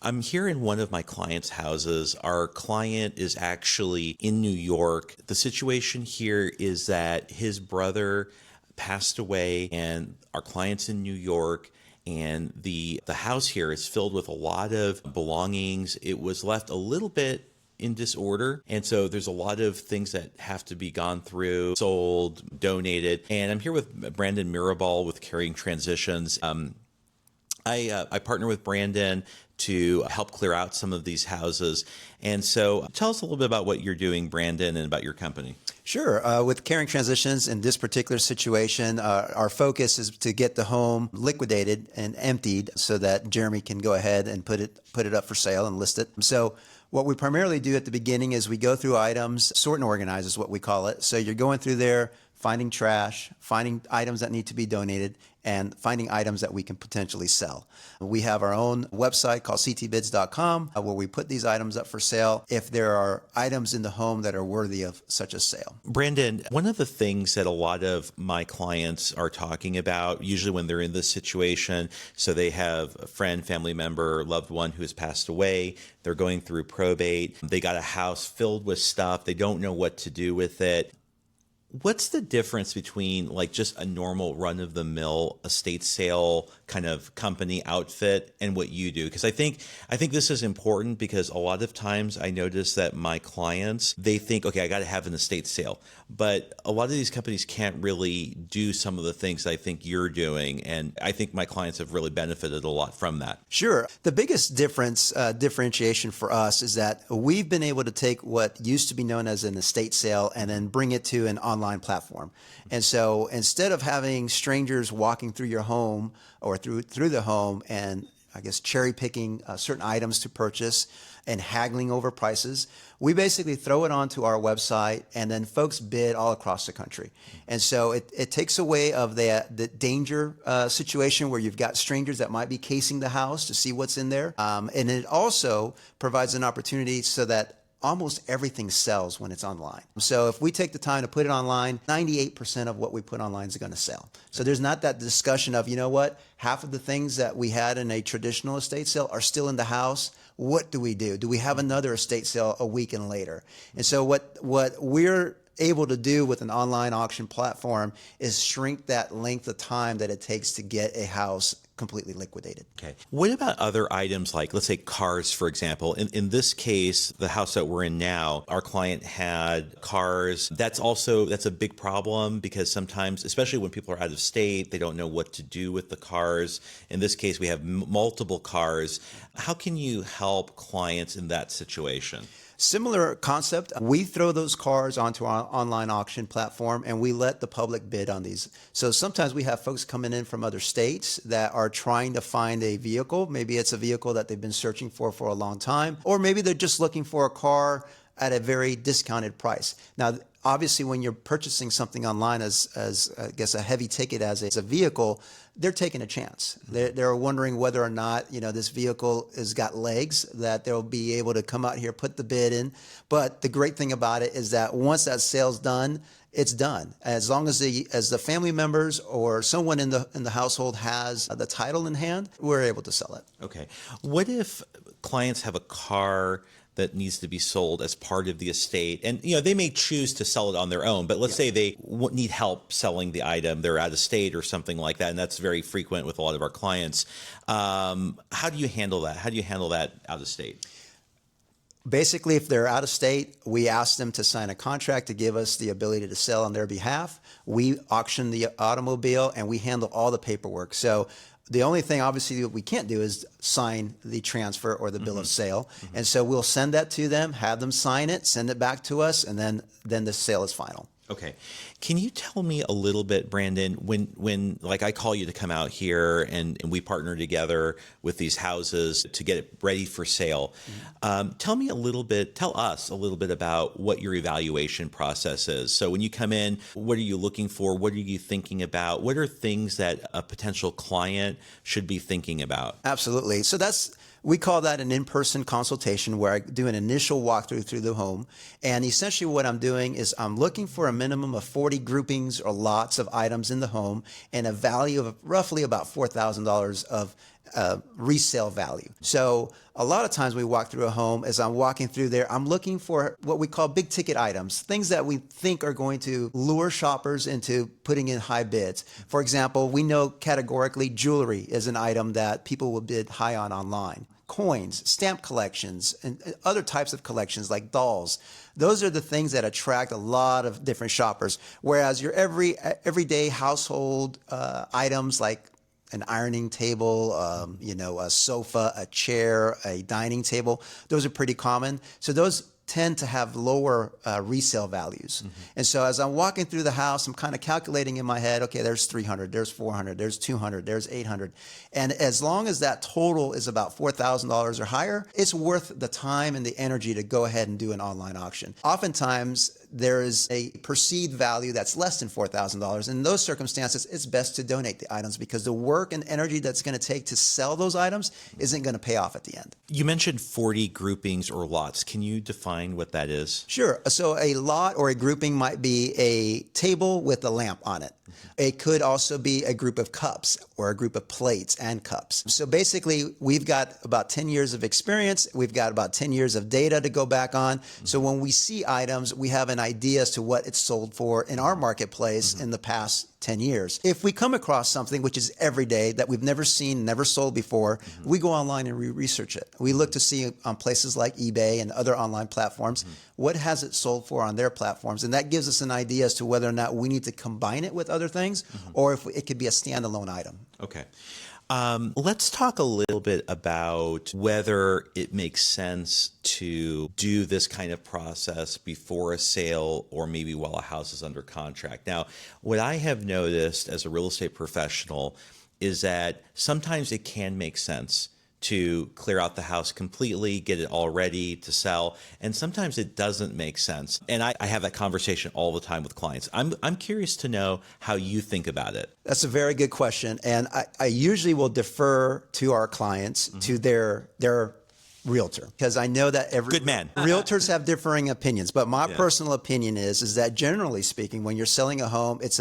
I'm here in one of my clients' houses. Our client is actually in New York. The situation here is that his brother passed away, and our client's in New York. And the house here is filled with a lot of belongings. It was left a little bit in disorder. And so there's a lot of things that have to be gone through, sold, donated. And I'm here with Brandon Mirabal with Carrying Transitions. I partner with Brandon to help clear out some of these houses. And so tell us a little bit about what you're doing, Brandon, and about your company. Sure. With Carrying Transitions in this particular situation, our focus is to get the home liquidated and emptied so that Jeremy can go ahead and put it up for sale and list it. So what we primarily do at the beginning is we go through items, sort and organize is what we call it. So you're going through there, finding trash, finding items that need to be donated, and finding items that we can potentially sell. We have our own website called ctbids.com where we put these items up for sale if there are items in the home that are worthy of such a sale. Brandon, one of the things that a lot of my clients are talking about, usually when they're in this situation, so they have a friend, family member, loved one who has passed away, they're going through probate, they got a house filled with stuff, they don't know what to do with it. What's the difference between like just a normal run-of-the-mill estate sale kind of company outfit and what you do? Because I think this is important, because a lot of times I notice that my clients, they think, okay, I got to have an estate sale. But a lot of these companies can't really do some of the things I think you're doing. And I think my clients have really benefited a lot from that. Sure. The biggest differentiation for us is that we've been able to take what used to be known as an estate sale and then bring it to an online platform. And so instead of having strangers walking through your home or through the home and I guess cherry picking certain items to purchase and haggling over prices, we basically throw it onto our website and then folks bid all across the country. And so it takes away of the danger situation where you've got strangers that might be casing the house to see what's in there. And it also provides an opportunity so that almost everything sells when it's online. So if we take the time to put it online, 98% of what we put online is going to sell. So there's not that discussion of, you know what, half of the things that we had in a traditional estate sale are still in the house. What do we do? Do we have another estate sale a week and later? And so what we're able to do with an online auction platform is shrink that length of time that it takes to get a house completely liquidated. Okay. What about other items like, let's say, cars, for example? In this case, the house that we're in now, our client had cars. That's a big problem, because sometimes, especially when people are out of state, they don't know what to do with the cars. In this case, we have multiple cars. How can you help clients in that situation? Similar concept. We throw those cars onto our online auction platform and we let the public bid on these. So sometimes we have folks coming in from other states that are trying to find a vehicle. Maybe it's a vehicle that they've been searching for a long time, or maybe they're just looking for a car at a very discounted price. Now, obviously, when you're purchasing something online as I guess a heavy ticket as a vehicle, they're taking a chance. They're wondering whether or not, this vehicle has got legs, that they'll be able to come out here, put the bid in. But the great thing about it is that once that sale's done, it's done. As long as the family members or someone in the household has the title in hand, we're able to sell it. Okay. What if clients have a car that needs to be sold as part of the estate, and they may choose to sell it on their own, but let's say they need help selling the item, they're out of state or something like that, and that's very frequent with a lot of our clients. How do you handle that? How do you handle that out of state? Basically, if they're out of state, we ask them to sign a contract to give us the ability to sell on their behalf. We auction the automobile and we handle all the paperwork. So the only thing, obviously, that we can't do is sign the transfer or the bill of sale. And so we'll send that to them, have them sign it, send it back to us, and then the sale is final. Okay. Can you tell me a little bit, Brandon, when like I call you to come out here and we partner together with these houses to get it ready for sale, tell us a little bit about what your evaluation process is. So when you come in, what are you looking for? What are you thinking about? What are things that a potential client should be thinking about? Absolutely. So we call that an in-person consultation, where I do an initial walkthrough through the home. And essentially what I'm doing is I'm looking for a minimum of 40 groupings or lots of items in the home and a value of roughly about $4,000 of resale value. So a lot of times we walk through a home, as I'm walking through there, I'm looking for what we call big ticket items, things that we think are going to lure shoppers into putting in high bids. For example, we know categorically jewelry is an item that people will bid high on online. Coins, stamp collections, and other types of collections like dolls. Those are the things that attract a lot of different shoppers. Whereas your everyday household items like an ironing table, a sofa, a chair, a dining table, those are pretty common. So those tend to have lower resale values. And so as I'm walking through the house, I'm kind of calculating in my head, okay, there's 300, there's 400, there's 200, there's 800. And as long as that total is about $4,000 or higher, it's worth the time and the energy to go ahead and do an online auction. Oftentimes, there is a perceived value that's less than $4,000. In those circumstances, it's best to donate the items because the work and energy that's going to take to sell those items isn't going to pay off at the end. You mentioned 40 groupings or lots. Can you define what that is? Sure. So a lot or a grouping might be a table with a lamp on it. It could also be a group of cups or a group of plates and cups. So basically, we've got about 10 years of experience. We've got about 10 years of data to go back on. So when we see items, we have an idea as to what it's sold for in our marketplace in the past 10 years. If we come across something which is everyday that we've never seen, never sold before, we go online and research it. We look to see on places like eBay and other online platforms, what has it sold for on their platforms? And that gives us an idea as to whether or not we need to combine it with other things or if it could be a standalone item. Okay. Let's talk a little bit about whether it makes sense to do this kind of process before a sale or maybe while a house is under contract. Now, what I have noticed as a real estate professional is that sometimes it can make sense to clear out the house completely, get it all ready to sell. And sometimes it doesn't make sense. And I have that conversation all the time with clients. I'm curious to know how you think about it. That's a very good question. And I usually will defer to our clients, to their realtor, because I know that Good man. realtors have differing opinions. But my personal opinion is that generally speaking, when you're selling a home, it's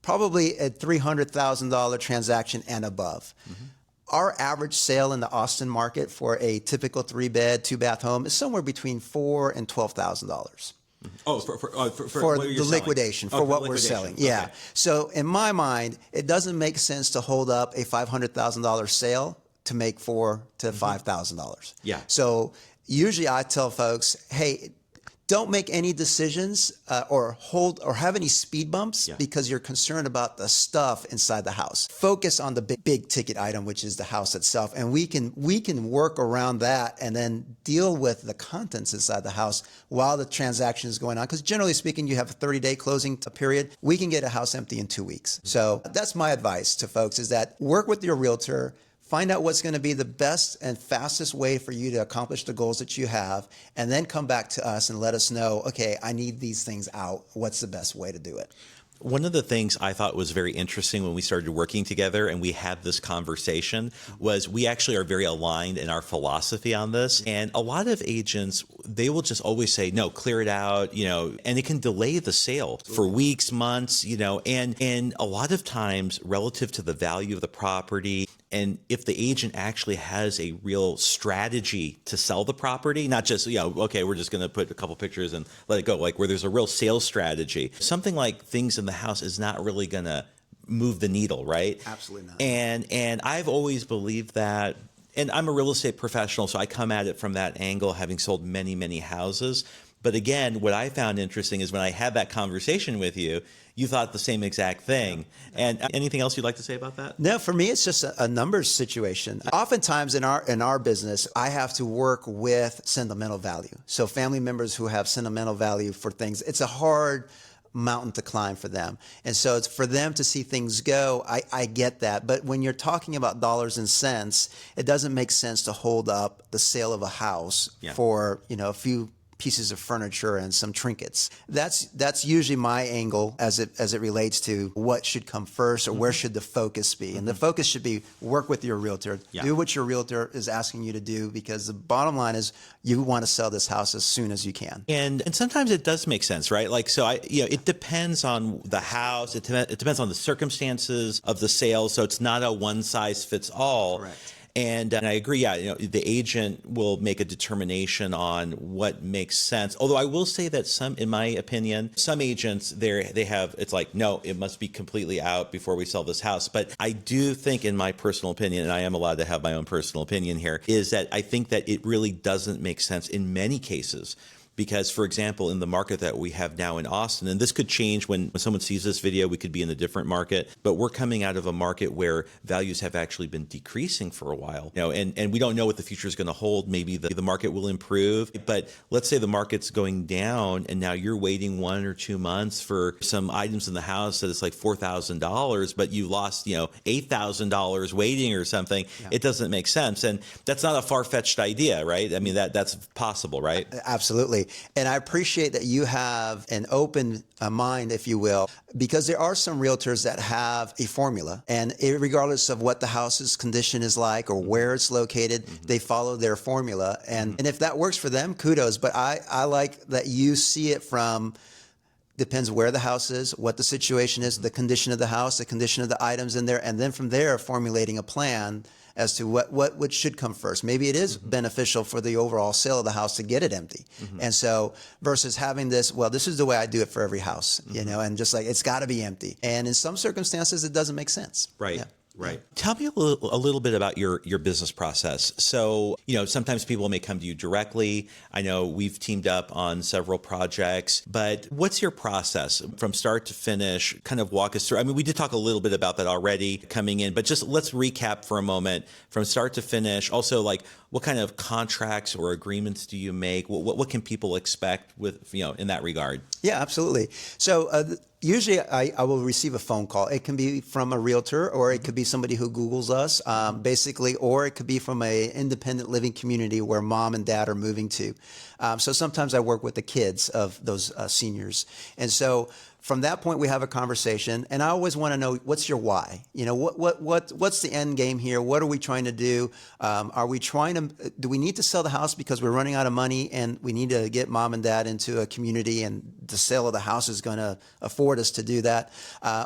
probably a $300,000 transaction and above. Our average sale in the Austin market for a typical 3-bed, 2-bath home is somewhere between $4,000 and $12,000. Oh, for the liquidation, for what we're selling. Yeah. Okay. So in my mind, it doesn't make sense to hold up a $500,000 sale to make $4,000 to $5,000. Yeah. So usually I tell folks, hey, don't make any decisions or have any speed bumps because you're concerned about the stuff inside the house. Focus on the big ticket item, which is the house itself. And we can work around that and then deal with the contents inside the house while the transaction is going on. Because generally speaking, you have a 30-day closing period. We can get a house empty in 2 weeks. So that's my advice to folks is that work with your realtor. Find out what's going to be the best and fastest way for you to accomplish the goals that you have, and then come back to us and let us know, okay, I need these things out. What's the best way to do it? One of the things I thought was very interesting when we started working together and we had this conversation was we actually are very aligned in our philosophy on this. And a lot of agents, they will just always say, no, clear it out, and it can delay the sale for weeks, months, and a lot of times relative to the value of the property. And if the agent actually has a real strategy to sell the property, not just, okay, we're just going to put a couple pictures and let it go, like where there's a real sales strategy, something like things in the house is not really going to move the needle, right? Absolutely not. And I've always believed that, and I'm a real estate professional, so I come at it from that angle, having sold many, many houses. But again, what I found interesting is when I had that conversation with you, you thought the same exact thing. And anything else you'd like to say about that? No, for me, it's just a numbers situation. Oftentimes in our business, I have to work with sentimental value. So family members who have sentimental value for things, it's a hard mountain to climb for them. And so it's for them to see things go. I get that. But when you're talking about dollars and cents, it doesn't make sense to hold up the sale of a house for, a pieces of furniture and some trinkets. That's usually my angle as it relates to what should come first or where should the focus be. And the focus should be work with your realtor, do what your realtor is asking you to do, because the bottom line is you want to sell this house as soon as you can. And sometimes it does make sense, right? Like, so it depends on the house. It depends on the circumstances of the sale. So it's not a one size fits all. Correct. And I agree. Yeah, the agent will make a determination on what makes sense. Although I will say that in my opinion, some agents they have, it's like, no, it must be completely out before we sell this house. But I do think, in my personal opinion, and I am allowed to have my own personal opinion here, is that I think that it really doesn't make sense in many cases. Because, for example, in the market that we have now in Austin, and this could change when someone sees this video, we could be in a different market, but we're coming out of a market where values have actually been decreasing for a while. And we don't know what the future is going to hold. Maybe the market will improve, but let's say the market's going down and now you're waiting 1 or 2 months for some items in the house that it's like $4,000, but you lost, $8,000 waiting or something. Yeah. It doesn't make sense. And that's not a far-fetched idea, right? I mean, that's possible, right? Absolutely. And I appreciate that you have an open mind, if you will, because there are some realtors that have a formula, and regardless of what the house's condition is like or where it's located, they follow their formula. And if that works for them, kudos. But I like that you see it from, depends where the house is, what the situation is, the condition of the house, the condition of the items in there, and then from there formulating a plan as to what should come first. Maybe it is beneficial for the overall sale of the house to get it empty. And so versus having this, well, this is the way I do it for every house, and just like, it's got to be empty. And in some circumstances, it doesn't make sense. Right. Yeah. Right. Tell me a little bit about your business process. So, sometimes people may come to you directly. I know we've teamed up on several projects, but what's your process from start to finish? Kind of walk us through. I mean, we did talk a little bit about that already coming in, but just let's recap for a moment from start to finish. Also, like, what kind of contracts or agreements do you make? What can people expect with, in that regard? Yeah, absolutely. So, usually I will receive a phone call. It can be from a realtor, or it could be somebody who Googles us, basically, or it could be from an independent living community where mom and dad are moving to. So sometimes I work with the kids of those seniors. And so from that point, we have a conversation, and I always want to know, what's your why? What's the end game here? What are we trying to do? Do we need to sell the house because we're running out of money and we need to get mom and dad into a community and the sale of the house is going to afford us to do that?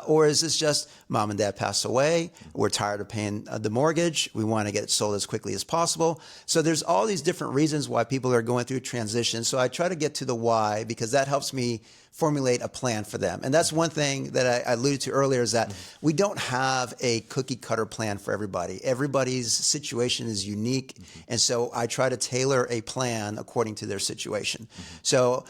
Or is this just mom and dad passed away? We're tired of paying the mortgage. We want to get it sold as quickly as possible. So there's all these different reasons why people are going through transition. So I try to get to the why, because that helps me formulate a plan for them. And that's one thing that I alluded to earlier, is that we don't have a cookie cutter plan for everybody. Everybody's situation is unique. And so I try to tailor a plan according to their situation. So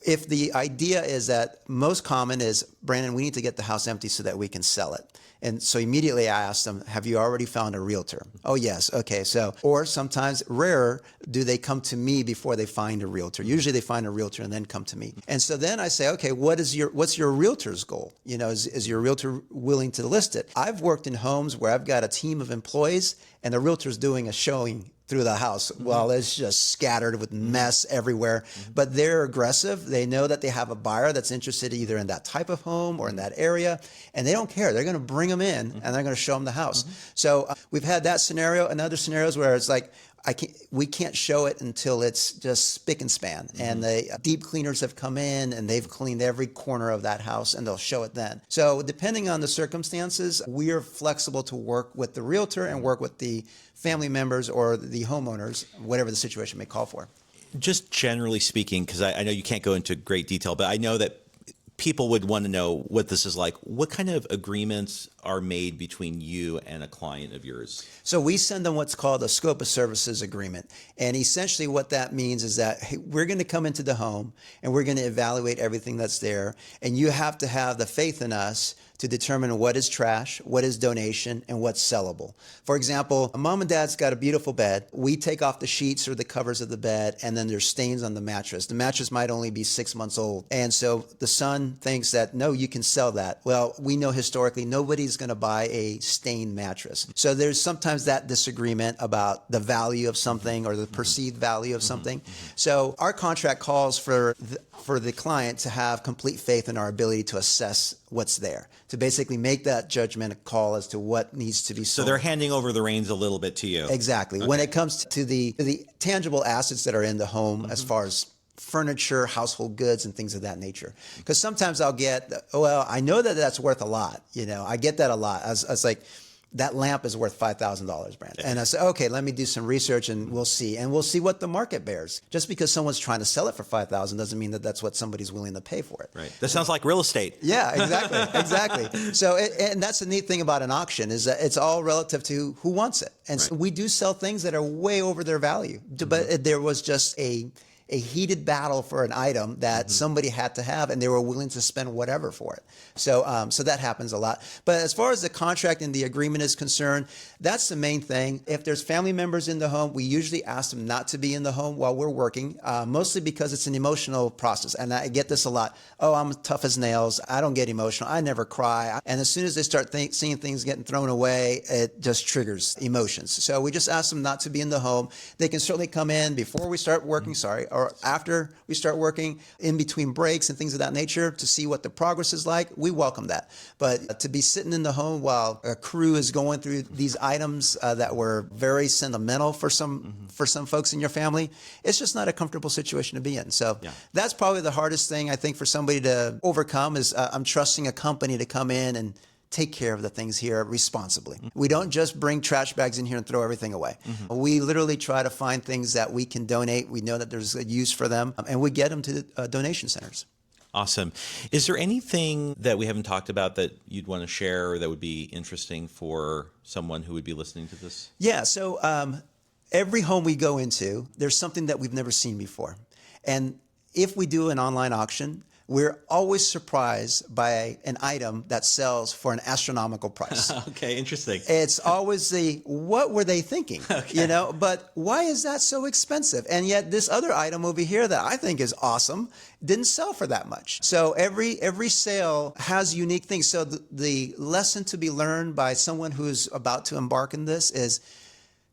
if the idea is that most common is, Brandon, we need to get the house empty so that we can sell it. And so immediately I ask them, have you already found a realtor? Oh, yes. Okay. So, or sometimes rarer, do they come to me before they find a realtor? Usually they find a realtor and then come to me. And so then I say, okay, what's your realtor's goal? Is your realtor willing to list it? I've worked in homes where I've got a team of employees and the realtor's doing a showing through the house. Well, it's just scattered with mess everywhere, but they're aggressive. They know that they have a buyer that's interested either in that type of home or in that area, and they don't care. They're going to bring them in and they're going to show them the house. So we've had that scenario and other scenarios where it's like, we can't show it until it's just spick and span. And the deep cleaners have come in and they've cleaned every corner of that house, and they'll show it then. So depending on the circumstances, we are flexible to work with the realtor and work with the family members or the homeowners, whatever the situation may call for. Just generally speaking, because I know you can't go into great detail, but I know that people would want to know what this is like. What kind of agreements are made between you and a client of yours? So we send them what's called a scope of services agreement. And essentially what that means is that, hey, we're going to come into the home and we're going to evaluate everything that's there. And you have to have the faith in us to determine what is trash, what is donation, and what's sellable. For example, mom and dad's got a beautiful bed. We take off the sheets or the covers of the bed, and then there's stains on the mattress. The mattress might only be 6 months old. And so the son thinks that, no, you can sell that. Well, we know historically nobody's nobody's going to buy a stained mattress. So there's sometimes that disagreement about the value of something or the perceived value of something. So our contract calls for the client to have complete faith in our ability to assess what's there, to basically make that judgment call as to what needs to be sold. So they're handing over the reins a little bit to you. Exactly. Okay. When it comes to the tangible assets that are in the home, as far as furniture, household goods, and things of that nature. Because sometimes I'll get, well, I know that that's worth a lot. I get that a lot. I was like, that lamp is worth $5,000, Brandon. And I said, okay, let me do some research and we'll see. And we'll see what the market bears. Just because someone's trying to sell it for $5,000 doesn't mean that that's what somebody's willing to pay for it. Right. That sounds like real estate. Yeah, exactly. Exactly. So, and that's the neat thing about an auction is that it's all relative to who wants it. And so we do sell things that are way over their value. But there was just a heated battle for an item that somebody had to have, and they were willing to spend whatever for it. So, so that happens a lot. But as far as the contract and the agreement is concerned, that's the main thing. If there's family members in the home, we usually ask them not to be in the home while we're working, mostly because it's an emotional process. And I get this a lot. Oh, I'm tough as nails. I don't get emotional. I never cry. And as soon as they start seeing things getting thrown away, it just triggers emotions. So we just ask them not to be in the home. They can certainly come in before we start working, or after we start working, in between breaks and things of that nature, to see what the progress is like. We welcome that. But to be sitting in the home while a crew is going through these items that were very sentimental for some folks in your family, it's just not a comfortable situation to be in. So that's probably the hardest thing I think for somebody to overcome is I'm trusting a company to come in and take care of the things here responsibly. We don't just bring trash bags in here and throw everything away. We literally try to find things that we can donate. We know that there's a use for them, and we get them to the donation centers. Awesome. Is there anything that we haven't talked about that you'd want to share or that would be interesting for someone who would be listening to this? Yeah. So every home we go into, there's something that we've never seen before. And if we do an online auction, we're always surprised by an item that sells for an astronomical price. Okay, interesting. It's always what were they thinking? Okay. But why is that so expensive? And yet this other item over here that I think is awesome didn't sell for that much. So every sale has unique things. So the lesson to be learned by someone who's about to embark in this is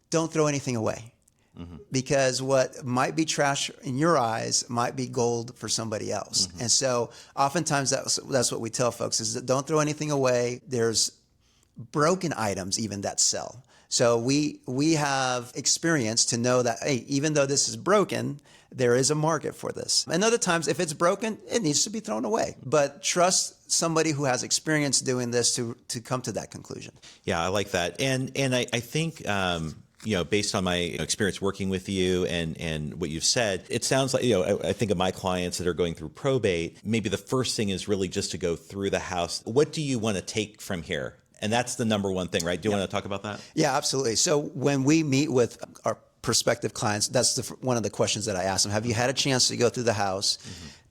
don't throw anything away. Because what might be trash in your eyes might be gold for somebody else. And so oftentimes that's what we tell folks is that don't throw anything away. There's broken items even that sell. So we have experience to know that, hey, even though this is broken, there is a market for this. And other times, if it's broken, it needs to be thrown away. But trust somebody who has experience doing this to come to that conclusion. Yeah, I like that. And I think based on my experience working with you and what you've said, it sounds like, I think of my clients that are going through probate, maybe the first thing is really just to go through the house. What do you want to take from here? And that's the number one thing, right? Do you want to talk about that? Yeah, absolutely. So when we meet with our prospective clients, that's one of the questions that I ask them. Have you had a chance to go through the house?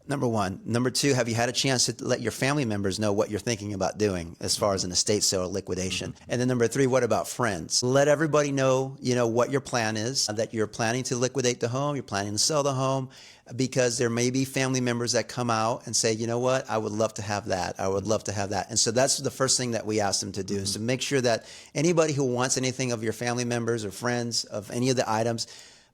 Number one. Number two, have you had a chance to let your family members know what you're thinking about doing as far as an estate sale or liquidation? And then number three, what about friends? Let everybody know, what your plan is, that you're planning to liquidate the home, you're planning to sell the home, because there may be family members that come out and say, you know what, I would love to have that. I would love to have that. And so that's the first thing that we ask them to do is to make sure that anybody who wants anything of your family members or friends of any of the items,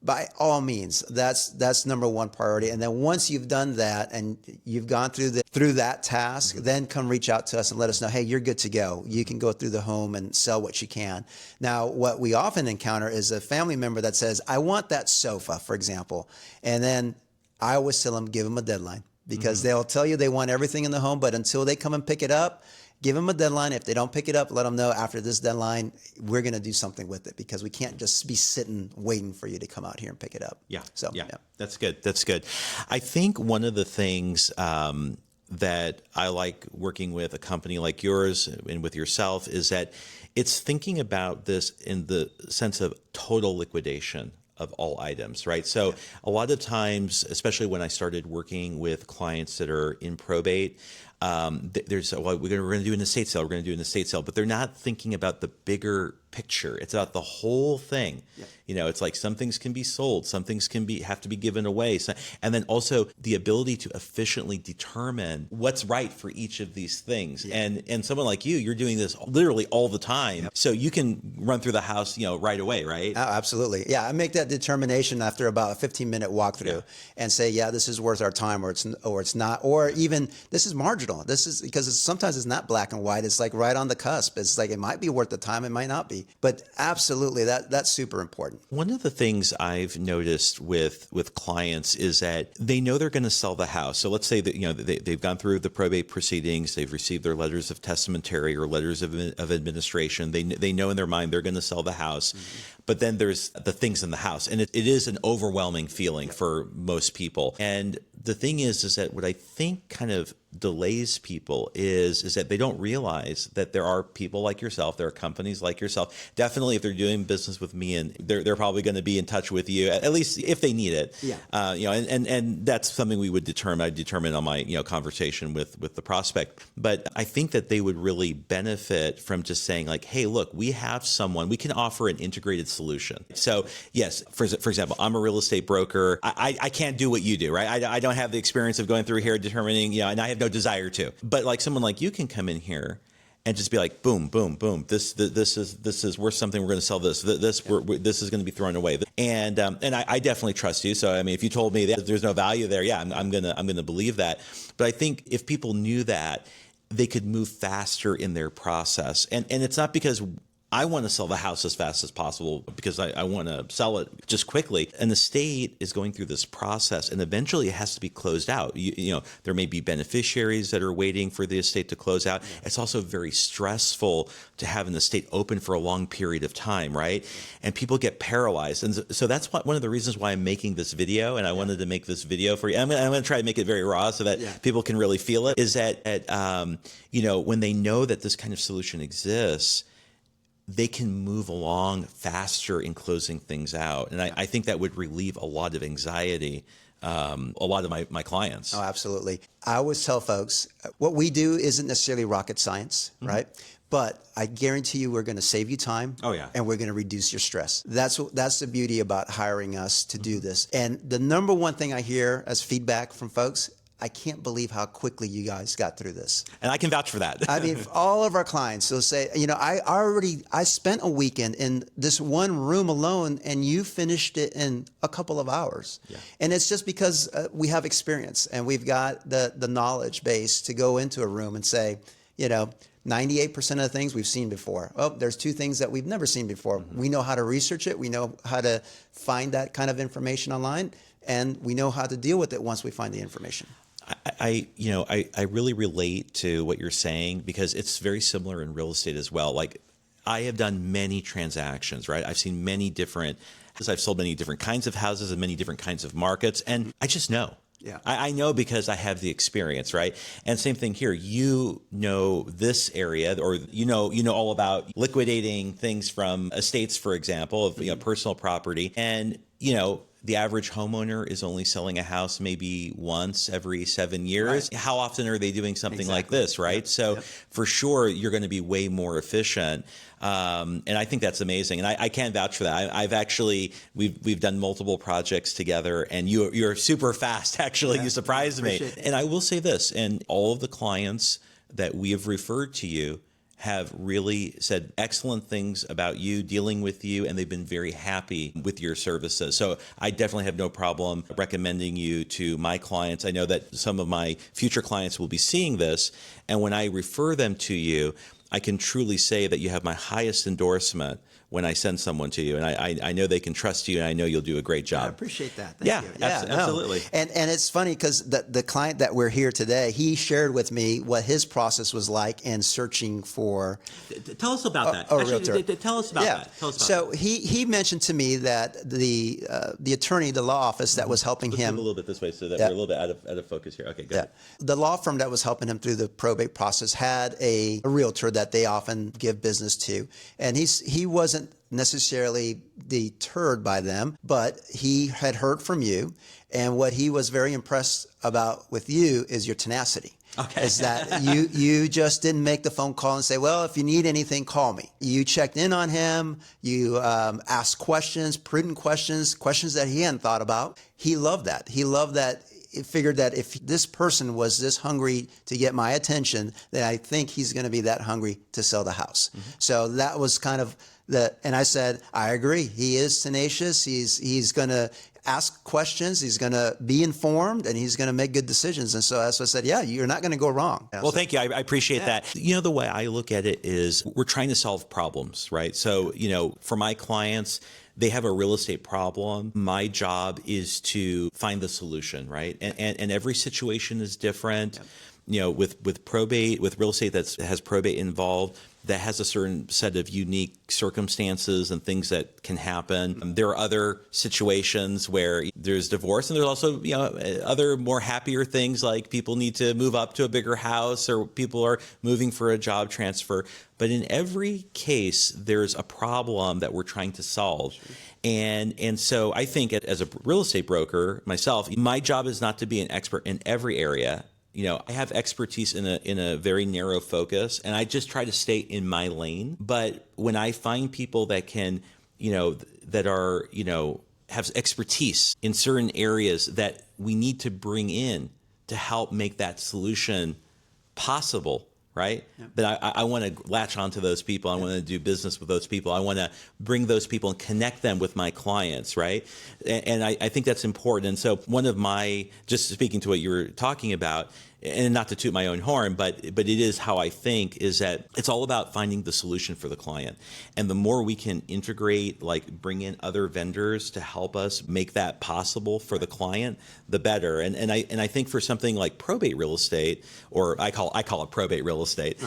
by all means, that's number one priority. And then once you've done that and you've gone through that task, then come reach out to us and let us know, hey, you're good to go. You can go through the home and sell what you can. Now, what we often encounter is a family member that says, I want that sofa, for example. And then I always tell them, give them a deadline, because they'll tell you they want everything in the home, but until they come and pick it up, give them a deadline. If they don't pick it up, let them know after this deadline, we're going to do something with it, because we can't just be sitting waiting for you to come out here and pick it up. Yeah. So, yeah. That's good. That's good. I think one of the things that I like working with a company like yours and with yourself is that it's thinking about this in the sense of total liquidation of all items, right? So a lot of times, especially when I started working with clients that are in probate, well, we're going to do an estate sale. We're going to do an estate sale, but they're not thinking about the bigger picture. It's about the whole thing. Yeah. It's like some things can be sold, some things have to be given away. So, and then also the ability to efficiently determine what's right for each of these things. Yeah. And someone like you're doing this literally all the time. Yep. So you can run through the house, right away, right? Oh, absolutely. Yeah. I make that determination after about a 15-minute walkthrough and say, yeah, this is worth our time, or it's not, or even this is marginal. This is because sometimes it's not black and white. It's like right on the cusp. It's like, it might be worth the time. It might not be. But absolutely, that's super important. One of the things I've noticed with clients is that they know they're going to sell the house. So let's say that they've gone through the probate proceedings, they've received their letters of testamentary or letters of administration. They know in their mind they're going to sell the house. Mm-hmm. But then there's the things in the house, and it is an overwhelming feeling for most people. And the thing is that what I think kind of delays people is that they don't realize that there are people like yourself, there are companies like yourself. Definitely, if they're doing business with me, and they're probably going to be in touch with you, at least if they need it. Yeah. And that's something we would determine. I'd determine on my conversation with the prospect. But I think that they would really benefit from just saying like, hey, look, we have someone, we can offer an integrated solution. So yes, for example, I'm a real estate broker. I can't do what you do, right? I don't have the experience of going through here determining, and I have no desire to. But like someone like you can come in here and just be like, boom, boom, boom. This is worth something. We're going to sell this. This is going to be thrown away. And I definitely trust you. So I mean, if you told me that there's no value there, yeah, I'm gonna believe that. But I think if people knew that, they could move faster in their process. And it's not because I want to sell the house as fast as possible because I want to sell it just quickly. And the state is going through this process, and eventually it has to be closed out. There may be beneficiaries that are waiting for the estate to close out. It's also very stressful to have an estate open for a long period of time, right? And people get paralyzed. And so that's one of the reasons why I'm making this video, and I wanted to make this video for you. I'm going to try to make it very raw so that people can really feel it, is that when they know that this kind of solution exists, they can move along faster in closing things out. And I think that would relieve a lot of anxiety, a lot of my clients. Oh, absolutely. I always tell folks, what we do isn't necessarily rocket science, right? But I guarantee you we're going to save you time. Oh, yeah. And we're going to reduce your stress. That's the beauty about hiring us to do this. And the number one thing I hear as feedback from folks, I can't believe how quickly you guys got through this. And I can vouch for that. I mean, all of our clients will say, I spent a weekend in this one room alone, and you finished it in a couple of hours. Yeah. And it's just because we have experience, and we've got the knowledge base to go into a room and say, 98% of the things we've seen before. Oh, there's 2 things that we've never seen before. Mm-hmm. We know how to research it. We know how to find that kind of information online, and we know how to deal with it once we find the information. I really relate to what you're saying because it's very similar in real estate as well. Like I have done many transactions, right? I've seen I've sold many different kinds of houses in many different kinds of markets. And I just know. Yeah. I know because I have the experience, right? And same thing here. You know this area, or you know all about liquidating things from estates, for example, of personal property. And the average homeowner is only selling a house maybe once every 7 years. Right. How often are they doing something like this, right? Yep. So for sure, you're going to be way more efficient. And I think that's amazing. And I can vouch for that. I've actually, we've done multiple projects together, and you're super fast, actually. You surprised me. And I will say this, and all of the clients that we have referred to you have really said excellent things about you, dealing with you, and they've been very happy with your services. So I definitely have no problem recommending you to my clients. I know that some of my future clients will be seeing this, and when I refer them to you, I can truly say that you have my highest endorsement when I send someone to you, and I know they can trust you, and I know you'll do a great job. I appreciate that. Thank you. Absolutely. And it's funny because the client that we're here today, he shared with me what his process was like in searching for. Tell us about that. A realtor. Tell us about that. Tell us about that. He mentioned to me that the attorney, the law office that was helping him. Move a little bit this way so that we're a little bit out of focus here. Okay, go ahead. The law firm that was helping him through the probate process had a realtor that they often give business to, and he wasn't necessarily deterred by them, but he had heard from you, and what he was very impressed about with you is your tenacity. Okay. Is that you just didn't make the phone call and say, well, if you need anything, call me. You checked in on him. You asked questions, prudent questions, questions that he hadn't thought about. He loved that. He loved that. He figured that if this person was this hungry to get my attention, then I think he's going to be that hungry to sell the house. So that was kind of and I said, I agree. He is tenacious. He's going to ask questions. He's going to be informed, and he's going to make good decisions. And so that's what I said, yeah, you're not going to go wrong. Well, thank you. I appreciate that. The way I look at it is we're trying to solve problems, right? So, for my clients, they have a real estate problem. My job is to find the solution, right? And every situation is different. With probate, with real estate that has probate involved, that has a certain set of unique circumstances and things that can happen. There are other situations where there's divorce, and there's also, other more happier things, like people need to move up to a bigger house, or people are moving for a job transfer. But in every case, there's a problem that we're trying to solve. Sure. And so I think as a real estate broker myself, my job is not to be an expert in every area. I have expertise in a very narrow focus, and I just try to stay in my lane. But when I find people that can, that are, have expertise in certain areas that we need to bring in to help make that solution possible, right? Yep. But I want to latch onto those people. I want to do business with those people. I want to bring those people and connect them with my clients, right? And I think that's important. And so one of my, just speaking to what you were talking about, and not to toot my own horn, but it is how I think, is that it's all about finding the solution for the client. And the more we can integrate, like bring in other vendors to help us make that possible for the client, the better. And I think for something like probate real estate, or I call it probate real estate,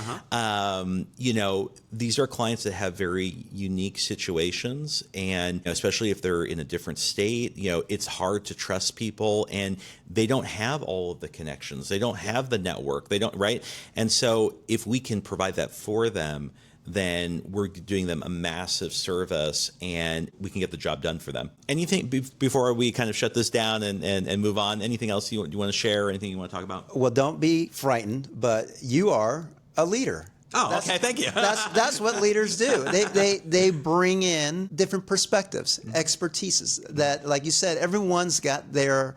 these are clients that have very unique situations, and especially if they're in a different state, it's hard to trust people, and they don't have all of the connections. They don't have the network. They don't, right? And so if we can provide that for them, then we're doing them a massive service, and we can get the job done for them. Anything before we kind of shut this down and move on? Anything else you want to share? Anything you want to talk about? Well, don't be frightened, but you are a leader. Oh, okay. Thank you. That's what leaders do. They bring in different perspectives, expertises that, like you said, everyone's got their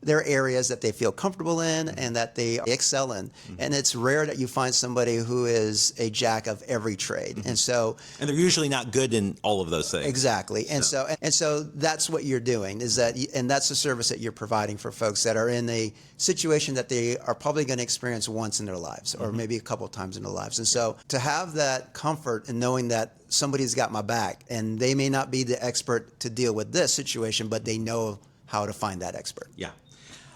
areas that they feel comfortable in and that they excel in. Mm-hmm. And it's rare that you find somebody who is a jack of every trade. Mm-hmm. And they're usually not good in all of those things. Exactly. And so that's what you're doing, and that's the service that you're providing for folks that are in a situation that they are probably going to experience once in their lives, or maybe a couple of times in their lives. And so to have that comfort in knowing that somebody's got my back, and they may not be the expert to deal with this situation, but they know how to find that expert. Yeah.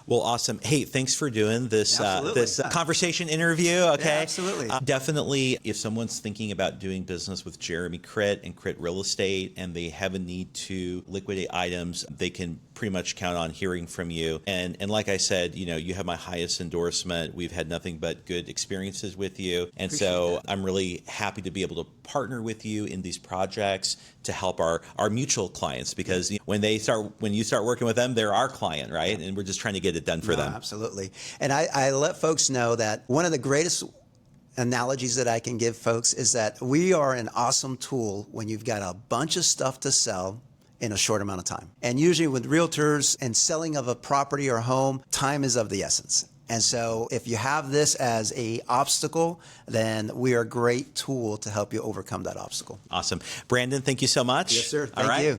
Well, awesome. Hey, thanks for doing this conversation interview. Okay, yeah, absolutely. Definitely, if someone's thinking about doing business with Jeremy Kritt and Kritt Real Estate, and they have a need to liquidate items, they can pretty much count on hearing from you. And like I said, you have my highest endorsement. We've had nothing but good experiences with you. And so I'm really happy to be able to partner with you in these projects to help our mutual clients, because when you start working with them, they're our client, right? And we're just trying to get it done for them. Absolutely. And I let folks know that one of the greatest analogies that I can give folks is that we are an awesome tool when you've got a bunch of stuff to sell in a short amount of time. And usually with realtors and selling of a property or home, time is of the essence. And so if you have this as an obstacle, then we are a great tool to help you overcome that obstacle. Awesome. Brandon, thank you so much. Yes, sir. Thank you.